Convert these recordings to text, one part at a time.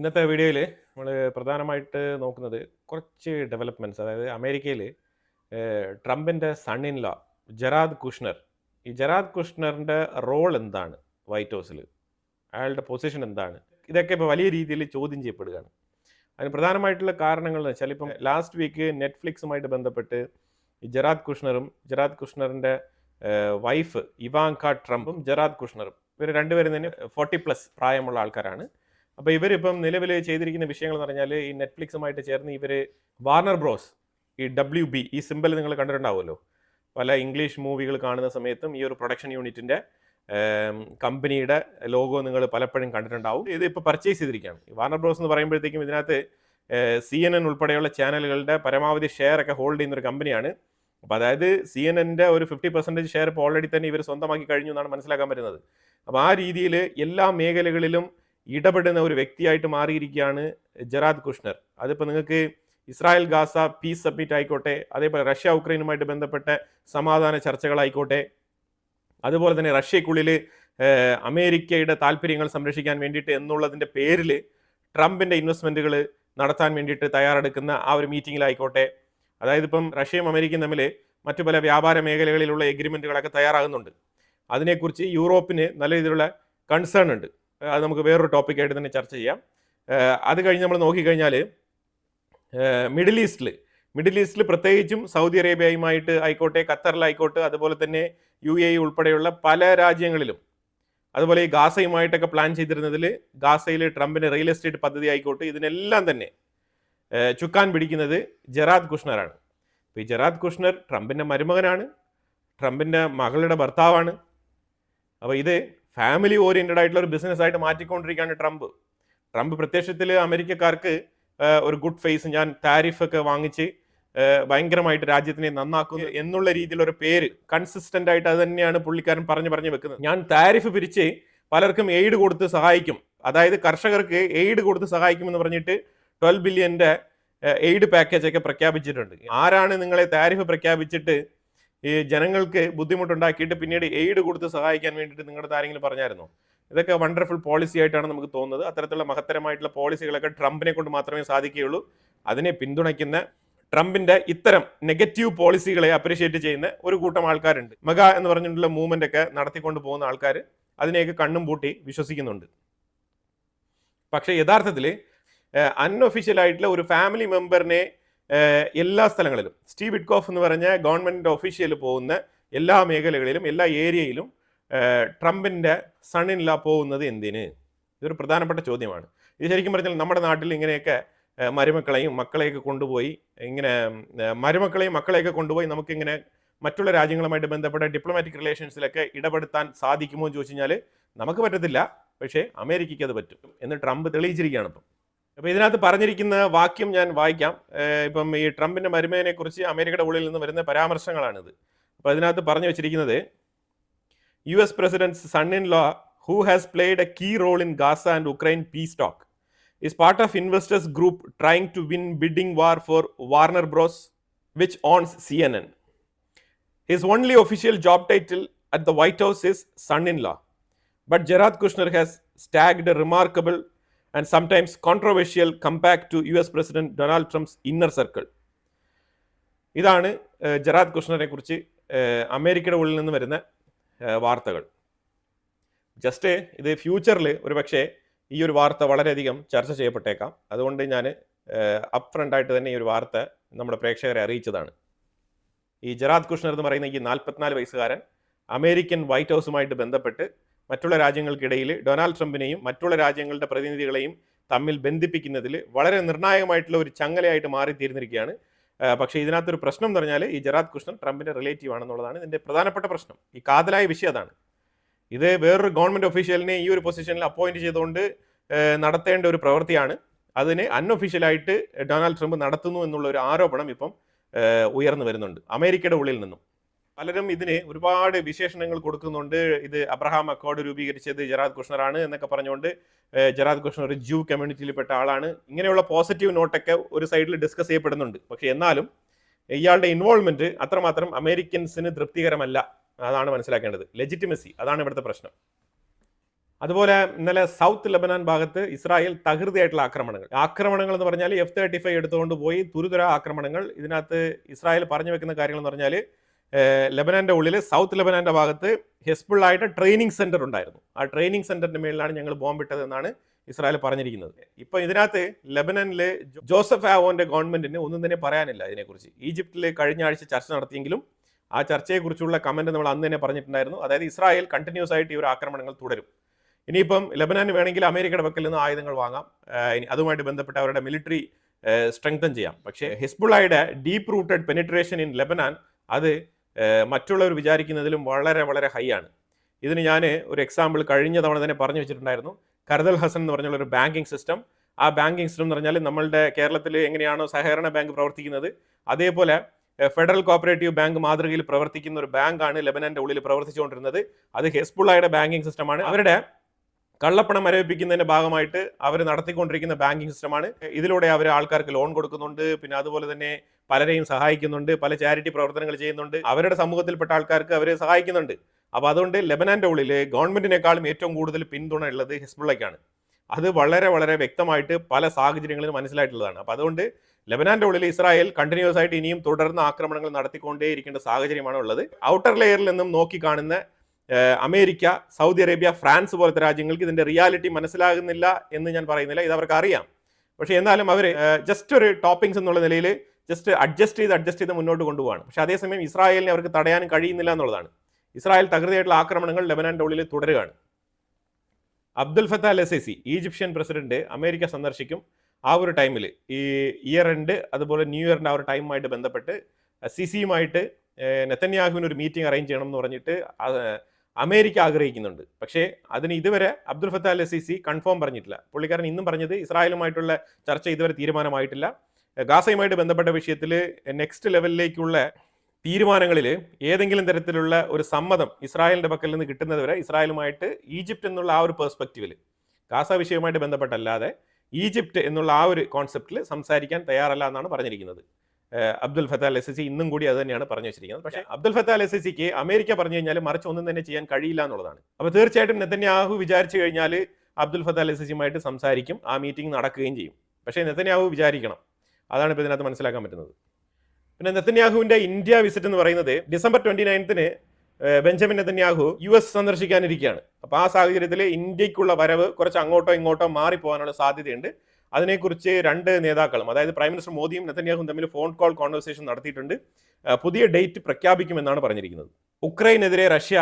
ഇന്നത്തെ വീഡിയോയിൽ നമ്മൾ പ്രധാനമായിട്ട് നോക്കുന്നത് കുറച്ച് ഡെവലപ്മെൻറ്റ്സ്. അതായത് അമേരിക്കയിൽ ട്രംപിൻ്റെ son in law Jared Kushner, ഈ ജെറാദ് കുഷ്ണറിൻ്റെ റോൾ എന്താണ് വൈറ്റ് ഹൗസിൽ, അയാളുടെ പൊസിഷൻ എന്താണ്, ഇതൊക്കെ ഇപ്പോൾ വലിയ രീതിയിൽ ചോദ്യം ചെയ്യപ്പെടുകയാണ്. അതിന് പ്രധാനമായിട്ടുള്ള കാരണങ്ങൾ എന്ന് വെച്ചാൽ, ഇപ്പം ലാസ്റ്റ് വീക്ക് നെറ്റ്ഫ്ലിക്സുമായിട്ട് ബന്ധപ്പെട്ട് ഈ ജെറാദ് കുഷ്ണറിൻ്റെ വൈഫ് ഇവാങ്ക ട്രംപും ജെറാദ് കുഷ്ണറും ഇവർ രണ്ടുപേരും തന്നെ 40+ പ്രായമുള്ള ആൾക്കാരാണ്. അപ്പോൾ ഇവരിപ്പം നിലവിൽ ചെയ്തിരിക്കുന്ന വിഷയങ്ങൾ എന്ന് പറഞ്ഞാൽ, ഈ നെറ്റ്ഫ്ലിക്സുമായിട്ട് ചേർന്ന് ഇവർ വാർണർ ബ്രോസ്, ഈ WB, ഈ സിമ്പൽ നിങ്ങൾ കണ്ടിട്ടുണ്ടാവുമല്ലോ, പല ഇംഗ്ലീഷ് മൂവികൾ കാണുന്ന സമയത്തും ഈ ഒരു പ്രൊഡക്ഷൻ യൂണിറ്റിൻ്റെ കമ്പനിയുടെ ലോഗോ നിങ്ങൾ പലപ്പോഴും കണ്ടിട്ടുണ്ടാവും. ഇത് ഇപ്പോൾ പർച്ചേസ് ചെയ്തിരിക്കുകയാണ്. ഈ വാർണർ ബ്രോസ് എന്ന് പറയുമ്പോഴത്തേക്കും ഇതിനകത്ത് CNN ഉൾപ്പെടെയുള്ള ചാനലുകളുടെ പരമാവധി ഷെയർ ഒക്കെ ഹോൾഡ് ചെയ്യുന്ന ഒരു കമ്പനിയാണ്. അപ്പോൾ അതായത് CNN-ൻ്റെ ഒരു 50% ഷെയർ ഇപ്പോൾ ഓൾറെഡി തന്നെ ഇവർ സ്വന്തമാക്കി കഴിഞ്ഞു എന്നാണ് മനസ്സിലാക്കാൻ പറ്റുന്നത്. അപ്പോൾ ആ രീതിയിൽ എല്ലാ മേഖലകളിലും ഇടപെടുന്ന ഒരു വ്യക്തിയായിട്ട് മാറിയിരിക്കുകയാണ് ജെറാദ് കുഷ്ണർ. അതിപ്പോൾ നിങ്ങൾക്ക് ഇസ്രായേൽ ഗാസ പീസ് സബ്മിറ്റ് ആയിക്കോട്ടെ, അതേപോലെ റഷ്യ ഉക്രൈനുമായിട്ട് ബന്ധപ്പെട്ട സമാധാന ചർച്ചകളായിക്കോട്ടെ, അതുപോലെ തന്നെ റഷ്യക്കുള്ളിൽ അമേരിക്കയുടെ താല്പര്യങ്ങൾ സംരക്ഷിക്കാൻ വേണ്ടിയിട്ട് എന്നുള്ളതിൻ്റെ പേരിൽ ട്രംപിൻ്റെ ഇൻവെസ്റ്റ്മെൻറ്റുകൾ നടത്താൻ വേണ്ടിയിട്ട് തയ്യാറെടുക്കുന്ന ആ ഒരു മീറ്റിങ്ങിലായിക്കോട്ടെ, അതായത് ഇപ്പം റഷ്യയും അമേരിക്കയും തമ്മിൽ മറ്റു പല വ്യാപാര മേഖലകളിലുള്ള എഗ്രിമെൻറ്റുകളൊക്കെ തയ്യാറാകുന്നുണ്ട്. അതിനെക്കുറിച്ച് യൂറോപ്പിന് നല്ല രീതിയിലുള്ള കൺസേൺ ഉണ്ട്. അത് നമുക്ക് വേറൊരു ടോപ്പിക്കായിട്ട് തന്നെ ചർച്ച ചെയ്യാം. അത് കഴിഞ്ഞ് നമ്മൾ നോക്കിക്കഴിഞ്ഞാൽ മിഡിൽ ഈസ്റ്റിൽ പ്രത്യേകിച്ചും സൗദി അറേബ്യയുമായിട്ട് ആയിക്കോട്ടെ, ഖത്തറിലായിക്കോട്ടെ, അതുപോലെ തന്നെ UAE ഉൾപ്പെടെയുള്ള പല രാജ്യങ്ങളിലും, അതുപോലെ ഈ ഗാസയുമായിട്ടൊക്കെ പ്ലാൻ ചെയ്തിരുന്നതിൽ ഗാസയിൽ ട്രംപിൻ്റെ റിയൽ എസ്റ്റേറ്റ് പദ്ധതി ആയിക്കോട്ടെ, ഇതിനെല്ലാം തന്നെ ചുക്കാൻ പിടിക്കുന്നത് ജെറാദ് കുഷ്ണറാണ്. അപ്പോൾ ഈ ജെറാദ് കുഷ്ണർ ട്രംപിൻ്റെ മരുമകനാണ്, ട്രംപിൻ്റെ മകളുടെ ഭർത്താവാണ്. അപ്പോൾ ഇത് ഫാമിലി ഓറിയൻറ്റഡ് ആയിട്ടുള്ള ഒരു ബിസിനസ്സായിട്ട് മാറ്റിക്കൊണ്ടിരിക്കുകയാണ് ട്രംപ് പ്രത്യക്ഷത്തിൽ അമേരിക്കക്കാർക്ക് ഒരു ഗുഡ് ഫേസ്, ഞാൻ താരിഫൊക്കെ വാങ്ങിച്ച് ഭയങ്കരമായിട്ട് രാജ്യത്തിനെ നന്നാക്കുന്നു എന്നുള്ള രീതിയിലൊരു പേര് കൺസിസ്റ്റൻ്റ് ആയിട്ട് അത് തന്നെയാണ് പുള്ളിക്കാരൻ പറഞ്ഞു വെക്കുന്നത്. ഞാൻ താരിഫ് പിരിച്ച് പലർക്കും എയ്ഡ് കൊടുത്ത് സഹായിക്കും, അതായത് കർഷകർക്ക് എയ്ഡ് കൊടുത്ത് സഹായിക്കുമെന്ന് പറഞ്ഞിട്ട് 12 ബില്യൻ്റെ എയ്ഡ് പാക്കേജൊക്കെ പ്രഖ്യാപിച്ചിട്ടുണ്ട്. ആരാണ് നിങ്ങളെ താരിഫ് പ്രഖ്യാപിച്ചിട്ട് ഈ ജനങ്ങൾക്ക് ബുദ്ധിമുട്ടുണ്ടാക്കിയിട്ട് പിന്നീട് എയ്ഡ് കൊടുത്ത് സഹായിക്കാൻ വേണ്ടിയിട്ട് നിങ്ങളുടെ ആരെങ്കിലും പറഞ്ഞായിരുന്നോ? ഇതൊക്കെ വണ്ടർഫുൾ പോളിസി ആയിട്ടാണ് നമുക്ക് തോന്നുന്നത്. അത്തരത്തിലുള്ള മഹത്തരമായിട്ടുള്ള പോളിസികളൊക്കെ ട്രംപിനെ കൊണ്ട് മാത്രമേ സാധിക്കുകയുള്ളൂ. അതിനെ പിന്തുണയ്ക്കുന്ന ട്രംപിൻ്റെ ഇത്തരം നെഗറ്റീവ് പോളിസികളെ അപ്രീഷിയേറ്റ് ചെയ്യുന്ന ഒരു കൂട്ടം ആൾക്കാരുണ്ട്. മെഗ എന്ന് പറഞ്ഞിട്ടുള്ള മൂവ്മെൻ്റ് ഒക്കെ നടത്തിക്കൊണ്ട് പോകുന്ന ആൾക്കാർ അതിനെയൊക്കെ കണ്ണും പൂട്ടി വിശ്വസിക്കുന്നുണ്ട്. പക്ഷേ യഥാർത്ഥത്തിൽ അൺഒഫീഷ്യലായിട്ടുള്ള ഒരു ഫാമിലി മെമ്പറിനെ എല്ലാ സ്ഥലങ്ങളിലും, സ്റ്റീവ് വിറ്റ്കോഫ് എന്ന് പറഞ്ഞ ഗവൺമെൻറ് ഒഫീഷ്യൽ പോകുന്ന എല്ലാ മേഖലകളിലും, എല്ലാ ഏരിയയിലും ട്രംപിൻ്റെ സൺ ഇൻ ലോ പോകുന്നത് എന്തിന്? ഇതൊരു പ്രധാനപ്പെട്ട ചോദ്യമാണ്. ഇത് ശരിക്കും പറഞ്ഞാൽ നമ്മുടെ നാട്ടിൽ ഇങ്ങനെയൊക്കെ മരുമക്കളെയും മക്കളെയൊക്കെ കൊണ്ടുപോയി നമുക്കിങ്ങനെ മറ്റുള്ള രാജ്യങ്ങളുമായിട്ട് ബന്ധപ്പെട്ട ഡിപ്ലോമാറ്റിക് റിലേഷൻസിലൊക്കെ ഇടപെടുത്താൻ സാധിക്കുമോ എന്ന് ചോദിച്ചു കഴിഞ്ഞാൽ നമുക്ക് പറ്റത്തില്ല. പക്ഷേ അമേരിക്കയ്ക്ക് അത് പറ്റും എന്ന് ട്രംപ് തെളിയിച്ചിരിക്കുകയാണ് ഇപ്പം. അപ്പോൾ ഇതിനകത്ത് പറഞ്ഞിരിക്കുന്ന വാക്യം ഞാൻ വായിക്കാം. ഇപ്പം ഈ ട്രംപിൻ്റെ മരുമകനെ കുറിച്ച് അമേരിക്കയുടെ ഉള്ളിൽ നിന്ന് വരുന്ന പരാമർശങ്ങളാണിത്. അപ്പോൾ അതിനകത്ത് പറഞ്ഞു വെച്ചിരിക്കുന്നത്, US President's son-in-law, who has played a key role in Gaza and Ukraine peace talk, is part of investors group trying to win bidding war for Warner Bros, which owns CNN. His only official job title at the White House is son-in-law, but Jared Kushner has staged a remarkable and sometimes controversial comeback to US President Donald Trump's inner circle. ഇതാണ് Gerard കുഷ്ണറിനെ കുറിച്ച് അമേരിക്കയുടെ ഉള്ളിൽ നിന്ന് വരുന്ന വാർത്തകൾ. Just ഇത് ഫ്യൂച്ചറിൽ ഒരു പക്ഷേ ഈ ഒരു വാർത്ത വളരെയധികം ചർച്ച ചെയ്യപ്പെട്ടേക്കാം. അതുകൊണ്ട് ഞാൻ അപ്പ് ഫ്രണ്ടായിട്ട് തന്നെ ഈ ഒരു വാർത്ത നമ്മുടെ പ്രേക്ഷകരെ അറിയിച്ചതാണ്. ഈ ജെറാദ് കുഷ്ണർ എന്ന് പറയുന്ന ഈ 44 വയസ്സുകാരൻ അമേരിക്കൻ വൈറ്റ് ഹൗസുമായിട്ട് ബന്ധപ്പെട്ട് മറ്റുള്ള രാജ്യങ്ങൾക്കിടയിൽ ഡൊണാൾഡ് ട്രംപിനെയും മറ്റുള്ള രാജ്യങ്ങളുടെ പ്രതിനിധികളെയും തമ്മിൽ ബന്ധിപ്പിക്കുന്നതിൽ വളരെ നിർണായകമായിട്ടുള്ള ഒരു ചങ്ങലയായിട്ട് മാറിത്തീർന്നിരിക്കുകയാണ്. പക്ഷേ ഇതിനകത്തൊരു പ്രശ്നം എന്ന് പറഞ്ഞാൽ, ഈ ജെറാദ് കുഷ്ണർ ട്രംപിൻ്റെ റിലേറ്റീവ് ആണെന്നുള്ളതാണ് ഇതിൻ്റെ പ്രധാനപ്പെട്ട പ്രശ്നം. ഈ കാതലായ വിഷയം അതാണ്. ഇത് വേറൊരു ഗവൺമെൻറ് ഒഫീഷ്യലിനെ ഈ ഒരു പൊസിഷനിൽ അപ്പോയിൻറ്റ് ചെയ്തുകൊണ്ട് നടത്തേണ്ട ഒരു പ്രവൃത്തിയാണ്. അതിനെ അൺഒഫീഷ്യലായിട്ട് ഡൊണാൾഡ് ട്രംപ് നടത്തുന്നു എന്നുള്ള ഒരു ആരോപണം ഇപ്പം ഉയർന്നു വരുന്നുണ്ട് അമേരിക്കയുടെ ഉള്ളിൽ നിന്നും. പലരും ഇതിന് ഒരുപാട് വിശേഷണങ്ങൾ കൊടുക്കുന്നുണ്ട്. ഇത് അബ്രഹാം അക്കോർഡ് രൂപീകരിച്ചത് ജെറാദ് കുഷ്ണറാണ് എന്നൊക്കെ പറഞ്ഞുകൊണ്ട്, ജെറാദ് കുഷ്ണർ ഒരു ജൂ കമ്മ്യൂണിറ്റിയിൽപ്പെട്ട ആളാണ്, ഇങ്ങനെയുള്ള പോസിറ്റീവ് നോട്ടൊക്കെ ഒരു സൈഡിൽ ഡിസ്കസ് ചെയ്യപ്പെടുന്നുണ്ട്. പക്ഷേ എന്നാലും ഇയാളുടെ ഇൻവോൾവ്മെൻറ്റ് അത്രമാത്രം അമേരിക്കൻസിന് തൃപ്തികരമല്ല. അതാണ് മനസ്സിലാക്കേണ്ടത്. ലെജിറ്റിമസി, അതാണ് ഇവിടുത്തെ പ്രശ്നം. അതുപോലെ ഇന്നലെ സൗത്ത് ലെബനാൻ ഭാഗത്ത് ഇസ്രായേൽ തകൃതിയായിട്ടുള്ള ആക്രമണങ്ങൾ എന്ന് പറഞ്ഞാൽ F-35 എടുത്തുകൊണ്ട് പോയി തുരുതുര ആക്രമണങ്ങൾ. ഇതിനകത്ത് ഇസ്രായേൽ പറഞ്ഞു വെക്കുന്ന കാര്യങ്ങൾ എന്ന് പറഞ്ഞാൽ ലെബനാന്റെ ഉള്ളിൽ സൗത്ത് ലെബനാന്റെ ഭാഗത്ത് ഹെസ്ബുള്ളായിട്ട് ട്രെയിനിങ് സെന്റർ ഉണ്ടായിരുന്നു. ആ ട്രെയിനിങ് സെന്ററിന്റെ മേളിലാണ് ഞങ്ങൾ ബോംബിട്ടത് എന്നാണ് ഇസ്രായേൽ പറഞ്ഞിരിക്കുന്നത്. ഇപ്പൊ ഇതിനകത്ത് ലെബനനിലെ ജോസഫ് ആവോന്റെ ഗവൺമെന്റിന് ഒന്നും തന്നെ പറയാനില്ല ഇതിനെക്കുറിച്ച്. ഈജിപ്തിൽ കഴിഞ്ഞ ആഴ്ച ചർച്ച നടത്തിയെങ്കിലും ആ ചർച്ചയെക്കുറിച്ചുള്ള കമന്റ് നമ്മൾ അന്ന് തന്നെ പറഞ്ഞിട്ടുണ്ടായിരുന്നു. അതായത് ഇസ്രായേൽ കണ്ടിന്യൂസ് ആയിട്ട് ഈ ഒരു ആക്രമണങ്ങൾ തുടരും. ഇനിയിപ്പം ലെബനാന് വേണമെങ്കിൽ അമേരിക്കയുടെ പക്കൽ നിന്ന് ആയുധങ്ങൾ വാങ്ങാം, അതുമായിട്ട് ബന്ധപ്പെട്ട് അവരുടെ മിലിറ്ററി സ്ട്രെങ്തൻ ചെയ്യാം. പക്ഷേ ഹെസ്ബുള്ളയുടെ deep rooted penetration in Lebanon അത് മറ്റുള്ളവർ വിചാരിക്കുന്നതിലും വളരെ വളരെ ഹൈ ആണ്. ഇതിന് ഞാൻ ഒരു എക്സാമ്പിൾ കഴിഞ്ഞ തവണ തന്നെ പറഞ്ഞു വെച്ചിട്ടുണ്ടായിരുന്നു. കർദൽ ഹസൻ എന്ന് പറഞ്ഞുള്ള ഒരു ബാങ്കിങ് സിസ്റ്റം. ആ ബാങ്കിങ് സിസ്റ്റം എന്ന് പറഞ്ഞാൽ നമ്മളുടെ കേരളത്തിൽ എങ്ങനെയാണോ സഹകരണ ബാങ്ക് പ്രവർത്തിക്കുന്നത് അതേപോലെ ഫെഡറൽ കോപ്പറേറ്റീവ് ബാങ്ക് മാതൃകയിൽ പ്രവർത്തിക്കുന്ന ഒരു ബാങ്കാണ് ലെബനന്റെ ഉള്ളിൽ പ്രവർത്തിച്ചുകൊണ്ടിരുന്നത്. അത് ഹെസ്ബുള്ളയുടെ ബാങ്കിങ് സിസ്റ്റമാണ്. അവരുടെ കള്ളപ്പണം മരവിപ്പിക്കുന്നതിന്റെ ഭാഗമായിട്ട് അവർ നടത്തിക്കൊണ്ടിരിക്കുന്ന ബാങ്കിങ് സിസ്റ്റമാണ്. ഇതിലൂടെ അവർ ആൾക്കാർക്ക് ലോൺ കൊടുക്കുന്നുണ്ട്, പിന്നെ അതുപോലെ തന്നെ പലരെയും സഹായിക്കുന്നുണ്ട്, പല ചാരിറ്റി പ്രവർത്തനങ്ങൾ ചെയ്യുന്നുണ്ട്, അവരുടെ സമൂഹത്തിൽപ്പെട്ട ആൾക്കാർക്ക് അവരെ സഹായിക്കുന്നുണ്ട്. അപ്പോൾ അതുകൊണ്ട് ലെബനാന്റെ ഉള്ളിൽ ഗവൺമെന്റിനേക്കാളും ഏറ്റവും കൂടുതൽ പിന്തുണ ഉള്ളത് ഹെസ്ബുള്ളയ്ക്കാണ്. അത് വളരെ വളരെ വ്യക്തമായിട്ട് പല സാഹചര്യങ്ങളിലും മനസ്സിലായിട്ടുള്ളതാണ്. അപ്പോൾ അതുകൊണ്ട് ലെബനാന്റെ ഉള്ളിൽ ഇസ്രായേൽ കണ്ടിന്യൂസ് ആയിട്ട് ഇനിയും തുടർന്ന് ആക്രമണങ്ങൾ നടത്തിക്കൊണ്ടേയിരിക്കേണ്ട സാഹചര്യമാണ് ഉള്ളത്. ഔട്ടർ ലെയറിൽ നിന്നും നോക്കി കാണുന്ന അമേരിക്ക, സൗദി അറേബ്യ, ഫ്രാൻസ് പോലത്തെ രാജ്യങ്ങൾക്ക് ഇതിന്റെ റിയാലിറ്റി മനസ്സിലാകുന്നില്ല എന്ന് ഞാൻ പറയുന്നില്ല, ഇത് അവർക്ക് അറിയാം. പക്ഷേ എന്നാലും അവർ ജസ്റ്റ് ഒരു ടോപ്പിംഗ്സ് എന്നുള്ള നിലയിൽ ജസ്റ്റ് അഡ്ജസ്റ്റ് ചെയ്ത് മുന്നോട്ട് കൊണ്ടുപോവാണ്. പക്ഷേ അതേസമയം ഇസ്രായേലിനെ അവർക്ക് തടയാനും കഴിയുന്നില്ല എന്നുള്ളതാണ്. ഇസ്രായേൽ തകൃതിയായിട്ടുള്ള ആക്രമണങ്ങൾ ലെബനാന്റെ ഉള്ളിൽ തുടരുകയാണ്. Abdul Fattah al Sisi Egyptian president America സന്ദർശിക്കും. ആ ഒരു ടൈമിൽ ഈ ഇയർ എൻഡ് അതുപോലെ ന്യൂ ഇയറിന്റെ ആ ഒരു ടൈമുമായിട്ട് ബന്ധപ്പെട്ട് സിസിയുമായിട്ട് നെതന്യാഹുവിന് ഒരു മീറ്റിംഗ് അറേഞ്ച് ചെയ്യണം എന്ന് പറഞ്ഞിട്ട് അമേരിക്ക ആഗ്രഹിക്കുന്നുണ്ട്. പക്ഷേ അതിന് ഇതുവരെ Abdul Fattah al Sisi confirm പറഞ്ഞിട്ടില്ല. പുള്ളിക്കാരൻ ഇന്നും പറഞ്ഞത് ഇസ്രായേലുമായിട്ടുള്ള ചർച്ച ഇതുവരെ തീരുമാനമായിട്ടില്ല. ഗാസയുമായിട്ട് ബന്ധപ്പെട്ട വിഷയത്തിൽ നെക്സ്റ്റ് ലെവലിലേക്കുള്ള തീരുമാനങ്ങളിൽ ഏതെങ്കിലും തരത്തിലുള്ള ഒരു സമ്മതം ഇസ്രായേലിന്റെ പക്കൽ നിന്ന് കിട്ടുന്നത് വരെ ഇസ്രായേലുമായിട്ട് ഈജിപ്റ്റ് എന്നുള്ള ആ ഒരു പെർസ്പെക്റ്റീവിൽ ഗാസ വിഷയവുമായിട്ട് ബന്ധപ്പെട്ടല്ലാതെ ഈജിപ്റ്റ് എന്നുള്ള ആ ഒരു കോൺസെപ്റ്റിൽ സംസാരിക്കാൻ തയ്യാറല്ല എന്നാണ് പറഞ്ഞിരിക്കുന്നത്. അബ്ദുൽ ഫത്താഹ് അൽ സിസി ഇന്നും കൂടി അത് തന്നെയാണ് പറഞ്ഞു വെച്ചിരിക്കുന്നത്. പക്ഷേ അബ്ദുൽ ഫത്താഹ് അൽ സിസിക്ക് അമേരിക്ക പറഞ്ഞു കഴിഞ്ഞാൽ മറിച്ച് ഒന്നും തന്നെ ചെയ്യാൻ കഴിയില്ല എന്നുള്ളതാണ്. അപ്പോൾ തീർച്ചയായിട്ടും നെതന്യാഹു വിചാരിച്ചു കഴിഞ്ഞാൽ അബ്ദുൽ ഫത്താഹ് അൽ സിസിയുമായിട്ട് സംസാരിക്കും, ആ മീറ്റിംഗ് നടക്കുകയും ചെയ്യും. പക്ഷേ നെതന്യാഹു വിചാരിക്കണം, അതാണ് ഇപ്പോൾ ഇതിനകത്ത് മനസ്സിലാക്കാൻ പറ്റുന്നത്. പിന്നെ നെതന്യാഹുവിന്റെ ഇന്ത്യ വിസിറ്റ് എന്ന് പറയുന്നത് ഡിസംബർ 29 ബെഞ്ചമിൻ നെതന്യാഹു US സന്ദർശിക്കാനിരിക്കുകയാണ്. അപ്പോൾ ആ സാഹചര്യത്തിൽ ഇന്ത്യക്കുള്ള വരവ് കുറച്ച് അങ്ങോട്ടോ ഇങ്ങോട്ടോ മാറിപ്പോകാനുള്ള സാധ്യതയുണ്ട്. അതിനെക്കുറിച്ച് രണ്ട് നേതാക്കളും, അതായത് പ്രൈം മിനിസ്റ്റർ മോദിയും നെതന്യാഹുവും തമ്മിൽ ഫോൺ കോൾ കോൺവെർസേഷൻ നടത്തിയിട്ടുണ്ട്. പുതിയ ഡേറ്റ് പ്രഖ്യാപിക്കുമെന്നാണ് പറഞ്ഞിരിക്കുന്നത്. ഉക്രൈനെതിരെ റഷ്യ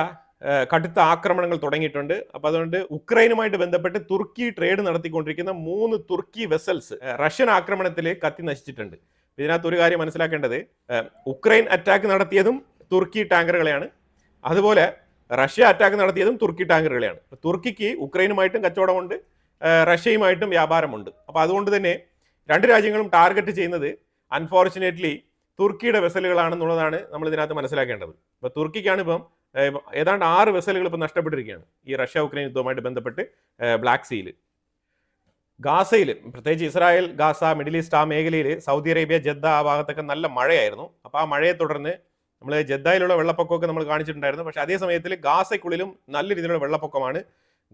കടുത്ത ആക്രമണങ്ങൾ തുടങ്ങിയിട്ടുണ്ട്. അപ്പോൾ അതുകൊണ്ട് ഉക്രൈനുമായിട്ട് ബന്ധപ്പെട്ട് തുർക്കി ട്രേഡ് നടത്തിക്കൊണ്ടിരിക്കുന്ന 3 തുർക്കി വെസൽസ് റഷ്യൻ ആക്രമണത്തിൽ കത്തി നശിച്ചിട്ടുണ്ട്. ഇതിനകത്ത് ഒരു കാര്യം മനസ്സിലാക്കേണ്ടത്, ഉക്രൈൻ അറ്റാക്ക് നടത്തിയതും തുർക്കി ടാങ്കറുകളെയാണ്, അതുപോലെ റഷ്യ അറ്റാക്ക് നടത്തിയതും തുർക്കി ടാങ്കറുകളെയാണ്. തുർക്കിക്ക് ഉക്രൈനുമായിട്ടും കച്ചവടമുണ്ട്, റഷ്യയുമായിട്ടും വ്യാപാരമുണ്ട്. അപ്പോൾ അതുകൊണ്ട് തന്നെ രണ്ട് രാജ്യങ്ങളും ടാർഗറ്റ് ചെയ്യുന്നത് അൺഫോർച്ചുനേറ്റ്ലി തുർക്കിയുടെ വെസലുകളാണെന്നുള്ളതാണ് നമ്മൾ ഇതിനകത്ത് മനസ്സിലാക്കേണ്ടത്. ഇപ്പോൾ തുർക്കിക്കാണ് ഇപ്പം ഏതാണ്ട് 6 വെസലുകൾ ഇപ്പം നഷ്ടപ്പെട്ടിരിക്കുകയാണ് ഈ റഷ്യ ഉക്രൈൻ യുദ്ധവുമായിട്ട് ബന്ധപ്പെട്ട് ബ്ലാക്ക് സീയിൽ. ഗാസയിൽ പ്രത്യേകിച്ച് ഇസ്രായേൽ, ഗാസ, മിഡിൽ ഈസ്റ്റ് ആ മേഖലയിൽ സൗദി അറേബ്യ, ജദ്ദ ആ ഭാഗത്തൊക്കെ നല്ല മഴയായിരുന്നു. അപ്പോൾ ആ മഴയെ തുടർന്ന് നമ്മൾ ജദ്ദയിലുള്ള വെള്ളപ്പൊക്കമൊക്കെ നമ്മൾ കാണിച്ചിട്ടുണ്ടായിരുന്നു. പക്ഷേ അതേ സമയത്തിൽ ഗാസയ്ക്കുള്ളിലും നല്ല രീതിയിലുള്ള വെള്ളപ്പൊക്കമാണ്.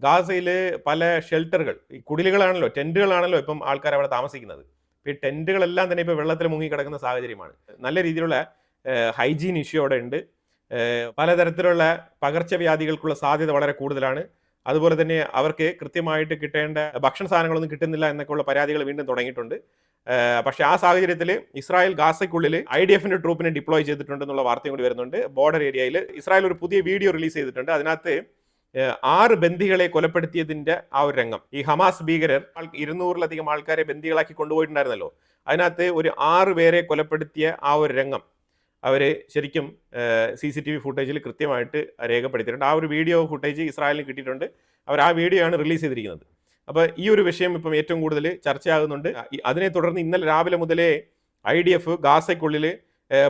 ഗാസയിൽ പല ഷെൽട്ടറുകൾ, ഈ കുടിലുകളാണല്ലോ, ടെൻറ്റുകളാണല്ലോ ഇപ്പം ആൾക്കാർ അവിടെ താമസിക്കുന്നത്. ഈ ടെൻറ്റുകളെല്ലാം തന്നെ ഇപ്പോൾ വെള്ളത്തിൽ മുങ്ങിക്കിടക്കുന്ന സാഹചര്യമാണ്. നല്ല രീതിയിലുള്ള ഹൈജീൻ ഇഷ്യൂ അവിടെ ഉണ്ട്. പലതരത്തിലുള്ള പകർച്ചവ്യാധികൾക്കുള്ള സാധ്യത വളരെ കൂടുതലാണ്. അതുപോലെ തന്നെ അവർക്ക് കൃത്യമായിട്ട് കിട്ടേണ്ട ഭക്ഷണ സാധനങ്ങളൊന്നും കിട്ടുന്നില്ല എന്നൊക്കെയുള്ള പരാതികൾ വീണ്ടും തുടങ്ങിയിട്ടുണ്ട്. പക്ഷേ ആ സാഹചര്യത്തിൽ ഇസ്രായേൽ ഗാസയ്ക്കുള്ളിൽ IDFന്റെ ട്രൂപ്പിനെ ഡിപ്ലോയ് ചെയ്തിട്ടുണ്ടെന്നുള്ള വാർത്തയും കൂടി വരുന്നുണ്ട്. ബോർഡർ ഏരിയയിൽ ഇസ്രായേൽ ഒരു പുതിയ വീഡിയോ റിലീസ് ചെയ്തിട്ടുണ്ട്. അതിനകത്ത് 6 ബന്ദികളെ കൊലപ്പെടുത്തിയതിന്റെ ആ ഒരു രംഗം, ഈ ഹമാസ് ഭീകരർ 200-ലധികം ആൾക്കാരെ ബന്ദികളാക്കി കൊണ്ടുപോയിട്ടുണ്ടായിരുന്നല്ലോ, അതിനകത്ത് ഒരു 6 പേരെ കൊലപ്പെടുത്തിയ ആ ഒരു രംഗം അവർ ശരിക്കും CCTV ഫുട്ടേജിൽ കൃത്യമായിട്ട് രേഖപ്പെടുത്തിയിട്ടുണ്ട്. ആ ഒരു വീഡിയോ ഫുട്ടേജ് ഇസ്രായേലിന് കിട്ടിയിട്ടുണ്ട്. അവർ ആ വീഡിയോ ആണ് റിലീസ് ചെയ്തിരിക്കുന്നത്. അപ്പോൾ ഈ ഒരു വിഷയം ഇപ്പം ഏറ്റവും കൂടുതൽ ചർച്ചയാകുന്നുണ്ട്. അതിനെ തുടർന്ന് ഇന്നലെ രാവിലെ മുതലേ IDF ഗാസയ്ക്കുള്ളിൽ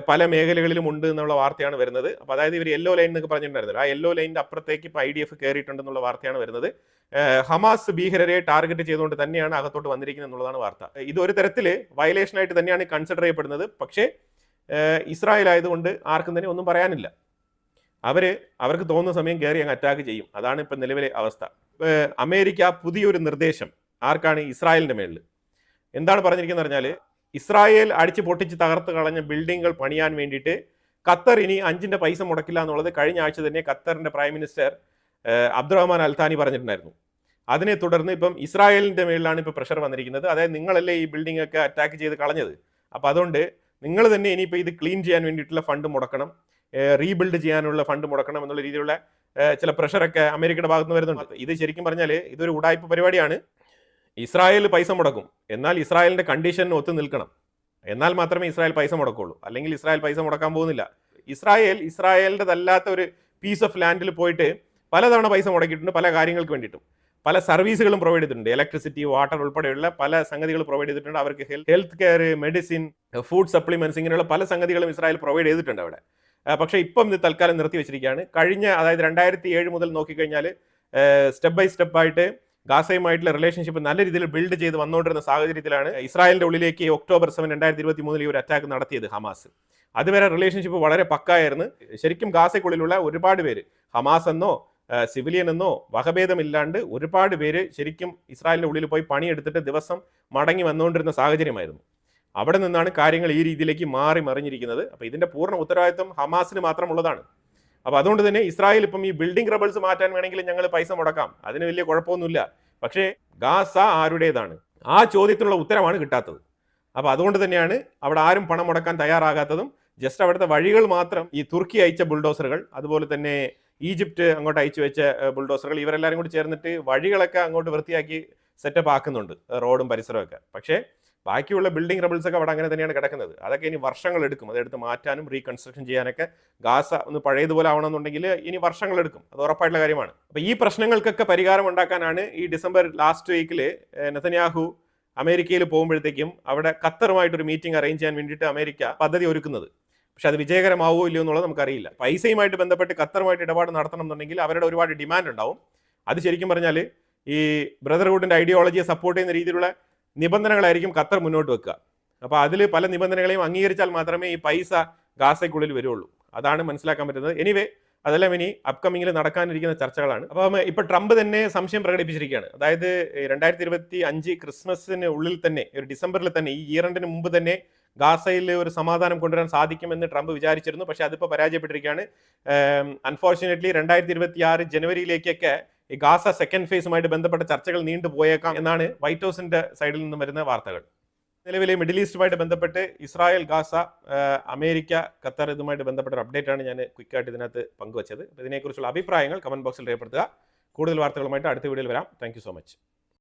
പല മേഖലകളിലും ഉണ്ട് എന്നുള്ള വാർത്തയാണ് വരുന്നത്. അപ്പോൾ അതായത് ഇവർ യെല്ലോ ലൈൻ എന്നൊക്കെ പറഞ്ഞിട്ടുണ്ടായിരുന്നത്, ആ യെല്ലോ ലൈനിൻ്റെ അപ്പുറത്തേക്ക് ഇപ്പോൾ IDF കയറിയിട്ടുണ്ടെന്നുള്ള വാർത്തയാണ് വരുന്നത്. ഹമാസ് ഭീകരരെ ടാർഗറ്റ് ചെയ്തുകൊണ്ട് തന്നെയാണ് അകത്തോട്ട് വന്നിരിക്കുന്നത് എന്നുള്ളതാണ് വാർത്ത. ഇതൊരു തരത്തിൽ വയലേഷനായിട്ട് തന്നെയാണ് കൺസിഡർ ചെയ്യപ്പെടുന്നത്. പക്ഷേ ഇസ്രായേൽ ആയതുകൊണ്ട് ആർക്കും തന്നെ ഒന്നും പറയാനില്ല. അവർക്ക് തോന്നുന്ന സമയം കയറി അങ്ങ് അറ്റാക്ക് ചെയ്യും. അതാണ് ഇപ്പം നിലവിലെ അവസ്ഥ. അമേരിക്ക പുതിയൊരു നിർദ്ദേശം ആർക്കാണ്? ഇസ്രായേലിന്റെ മേളിൽ. എന്താണ് പറഞ്ഞിരിക്കുന്നത് പറഞ്ഞാൽ, ഇസ്രായേൽ അടിച്ച് പൊട്ടിച്ച് തകർത്ത് കളഞ്ഞ ബിൽഡിങ്ങുകൾ പണിയാൻ വേണ്ടിയിട്ട് ഖത്തർ ഇനി 5ന്റെ പൈസ മുടക്കില്ല എന്നുള്ളത് കഴിഞ്ഞ ആഴ്ച തന്നെ ഖത്തറിന്റെ പ്രൈം മിനിസ്റ്റർ അബ്ദുറഹ്മാൻ അൽത്താനി പറഞ്ഞിട്ടുണ്ടായിരുന്നു. അതിനെ തുടർന്ന് ഇപ്പം ഇസ്രായേലിന്റെ മേളിലാണ് ഇപ്പോൾ പ്രഷർ വന്നിരിക്കുന്നത്. അതായത് നിങ്ങളല്ലേ ഈ ബിൽഡിംഗ് ഒക്കെ അറ്റാക്ക് ചെയ്ത് കളഞ്ഞത്, അപ്പോൾ അതുകൊണ്ട് നിങ്ങൾ തന്നെ ഇനിയിപ്പോൾ ഇത് ക്ലീൻ ചെയ്യാൻ വേണ്ടിയിട്ടുള്ള ഫണ്ട് മുടക്കണം, റീബിൽഡ് ചെയ്യാനുള്ള ഫണ്ട് മുടക്കണം എന്നുള്ള രീതിയിലുള്ള ചില പ്രഷറൊക്കെ അമേരിക്കയുടെ ഭാഗത്ത് നിന്ന് വരുന്നുണ്ട്. ഇത് ശരിക്കും പറഞ്ഞാൽ ഇതൊരു ഉടായ്പ പരിപാടിയാണ്. ഇസ്രായേൽ പൈസ മുടക്കും, എന്നാൽ ഇസ്രായേലിന്റെ കണ്ടീഷന് ഒത്തു നിൽക്കണം, എന്നാൽ മാത്രമേ ഇസ്രായേൽ പൈസ മുടക്കുള്ളൂ. അല്ലെങ്കിൽ ഇസ്രായേൽ പൈസ മുടക്കാൻ പോകുന്നില്ല. ഇസ്രായേലിൻ്റെതല്ലാത്ത ഒരു പീസ് ഓഫ് ലാൻഡിൽ പോയിട്ട് പലതവണ പൈസ മുടക്കിയിട്ടുണ്ട്, പല കാര്യങ്ങൾക്ക് വേണ്ടിയിട്ടും. പല സർവീസുകളും പ്രൊവൈഡ് ചെയ്തിട്ടുണ്ട്. ഇലക്ട്രിസിറ്റി, വാട്ടർ ഉൾപ്പെടെയുള്ള പല സംഗതികൾ പ്രൊവൈഡ് ചെയ്തിട്ടുണ്ട്. അവർക്ക് health care, medicine, food supplements, ഇങ്ങനെയുള്ള പല സംഗതികളും ഇസ്രായേൽ പ്രൊവൈഡ് ചെയ്തിട്ടുണ്ട് അവിടെ. പക്ഷേ ഇപ്പം ഇത് തൽക്കാലം നിർത്തി വെച്ചിരിക്കുകയാണ്. അതായത് 2007 മുതൽ നോക്കിക്കഴിഞ്ഞാൽ സ്റ്റെപ്പ് ബൈ സ്റ്റെപ്പായിട്ട് ഗാസയുമായിട്ടുള്ള റിലേഷൻഷിപ്പ് നല്ല രീതിയിൽ ബിൽഡ് ചെയ്ത് വന്നുകൊണ്ടിരുന്ന സാഹചര്യത്തിലാണ് ഇസ്രായേലിന്റെ ഉള്ളിലേക്ക് ഒക്ടോബർ 7, 2023 ഈ ഒരു അറ്റാക്ക് നടത്തിയത് ഹമാസ്. അതുവരെ റിലേഷൻഷിപ്പ് വളരെ പക്കായിരുന്നു. ശരിക്കും ഗാസയ്ക്കുള്ളിലുള്ള ഒരുപാട് പേര്, ഹമാസ് എന്നോ സിവിലിയൻ എന്നോ വകഭേദമില്ലാണ്ട് ഒരുപാട് പേര് ശരിക്കും ഇസ്രായേലിന്റെ ഉള്ളിൽ പോയി പണിയെടുത്തിട്ട് ദിവസം മടങ്ങി വന്നുകൊണ്ടിരുന്ന സാഹചര്യമായിരുന്നു. അവിടെ നിന്നാണ് കാര്യങ്ങൾ ഈ രീതിയിലേക്ക് മാറി മറിഞ്ഞിരിക്കുന്നത്. അപ്പോൾ ഇതിന്റെ പൂർണ്ണ ഉത്തരവാദിത്വം ഹമാസിന് മാത്രമുള്ളതാണ്. അപ്പോൾ അതുകൊണ്ട് തന്നെ ഇസ്രായേൽ ഇപ്പം ഈ ബിൽഡിംഗ് റബിൾസ് മാറ്റാൻ വേണമെങ്കിൽ ഞങ്ങൾ പൈസ മുടക്കാം, അതിന് വലിയ കുഴപ്പമൊന്നുമില്ല. പക്ഷേ ഗാസ ആരുടേതാണ്? ആ ചോദ്യത്തിനുള്ള ഉത്തരമാണ് കിട്ടാത്തത്. അപ്പോൾ അതുകൊണ്ട് തന്നെയാണ് അവിടെ ആരും പണം മുടക്കാൻ തയ്യാറാകാത്തതും. ജസ്റ്റ് അവിടുത്തെ വഴികൾ മാത്രം ഈ തുർക്കി അയച്ച ബുൾഡോസറുകൾ, അതുപോലെ തന്നെ ഈജിപ്റ്റ് അങ്ങോട്ട് അയച്ചു വെച്ച ബുൾഡോസറുകൾ, ഇവരെല്ലാവരും കൂടി ചേർന്നിട്ട് വഴികളൊക്കെ അങ്ങോട്ട് വൃത്തിയാക്കി സെറ്റപ്പ് ആക്കുന്നുണ്ട്, റോഡും പരിസരമൊക്കെ. പക്ഷേ ബാക്കിയുള്ള ബിൽഡിംഗ് റബിൾസ് ഒക്കെ അവിടെ അങ്ങനെ തന്നെയാണ് കിടക്കുന്നത്. അതൊക്കെ ഇനി വർഷങ്ങൾ എടുക്കും, അതെടുത്ത് മാറ്റാനും റീകൺസ്ട്രക്ഷൻ ചെയ്യാനൊക്കെ. ഗാസ ഒന്ന് പഴയതുപോലെ ആവണമെന്നുണ്ടെങ്കിൽ ഇനി വർഷങ്ങൾ എടുക്കും, അത് ഉറപ്പായിട്ടുള്ള കാര്യമാണ്. അപ്പോൾ ഈ പ്രശ്നങ്ങൾക്കൊക്കെ പരിഹാരം ഉണ്ടാക്കാനാണ് ഈ ഡിസംബർ ലാസ്റ്റ് വീക്കിൽ നെതന്യാഹു അമേരിക്കയിൽ പോകുമ്പോഴത്തേക്കും അവിടെ ഖത്തറുമായിട്ടൊരു മീറ്റിംഗ് അറേഞ്ച് ചെയ്യാൻ വേണ്ടിയിട്ട് അമേരിക്ക പദ്ധതി ഒരുക്കുന്നത്. പക്ഷെ അത് വിജയകരമാവോ ഇല്ലയോ എന്നുള്ളത് നമുക്കറിയില്ല. പൈസയുമായിട്ട് ബന്ധപ്പെട്ട് ഖത്തറുമായിട്ട് ഇടപാട് നടത്തണം എന്നുണ്ടെങ്കിൽ അവരുടെ ഒരുപാട് ഡിമാൻഡ് ഉണ്ടാവും. അത് ശരിക്കും പറഞ്ഞാൽ ഈ ബ്രദർഹുഡിന്റെ ഐഡിയോളജിയെ സപ്പോർട്ട് ചെയ്യുന്ന രീതിയിലുള്ള നിബന്ധനകളായിരിക്കും ഖത്തർ മുന്നോട്ട് വെക്കുക. അപ്പോൾ അതിൽ പല നിബന്ധനകളെയും അംഗീകരിച്ചാൽ മാത്രമേ ഈ പൈസ ഗാസയ്ക്കുള്ളിൽ വരുള്ളൂ. അതാണ് മനസ്സിലാക്കാൻ പറ്റുന്നത്. എനിവേ, അതെല്ലാം ഇനി അപ്കമിങ്ങിൽ നടക്കാനിരിക്കുന്ന ചർച്ചകളാണ്. അപ്പം ഇപ്പൊ ട്രംപ് തന്നെ സംശയം പ്രകടിപ്പിച്ചിരിക്കുകയാണ്. അതായത് 2025 ക്രിസ്മസിന് ഉള്ളിൽ തന്നെ, ഒരു ഡിസംബറിൽ തന്നെ, ഈ ഇയർ എൻഡിന് മുമ്പ് തന്നെ ഗാസയിൽ ഒരു സമാധാനം കൊണ്ടുവരാൻ സാധിക്കുമെന്ന് ട്രംപ് വിചാരിച്ചിരുന്നു. പക്ഷെ അതിപ്പോൾ പരാജയപ്പെട്ടിരിക്കുകയാണ്. അൺഫോർച്ചുനേറ്റ്ലി 2026 ജനുവരിയിലേക്കൊക്കെ ഈ ഗാസ സെക്കൻഡ് ഫേസുമായിട്ട് ബന്ധപ്പെട്ട ചർച്ചകൾ നീണ്ടുപോയേക്കാം എന്നാണ് വൈറ്റ് ഹൗസിന്റെ സൈഡിൽ നിന്നും വരുന്ന വാർത്തകൾ. നിലവിലെ മിഡിൽ ഈസ്റ്റുമായിട്ട് ബന്ധപ്പെട്ട് ഇസ്രായേൽ, ഗാസ, അമേരിക്ക, ഖത്തർ, ഇതുമായിട്ട് ബന്ധപ്പെട്ട ഒരു അപ്ഡേറ്റ് ആണ് ഞാൻ ക്വിക്കായിട്ട് ഇതിനകത്ത് പങ്കുവച്ചത്. അപ്പോൾ ഇതിനെക്കുറിച്ചുള്ള അഭിപ്രായങ്ങൾ കമന്റ് ബോക്സിൽ രേഖപ്പെടുത്തുക. കൂടുതൽ വാർത്തകളുമായിട്ട് അടുത്ത വീഡിയോയിൽ വരാം. Thank you so much.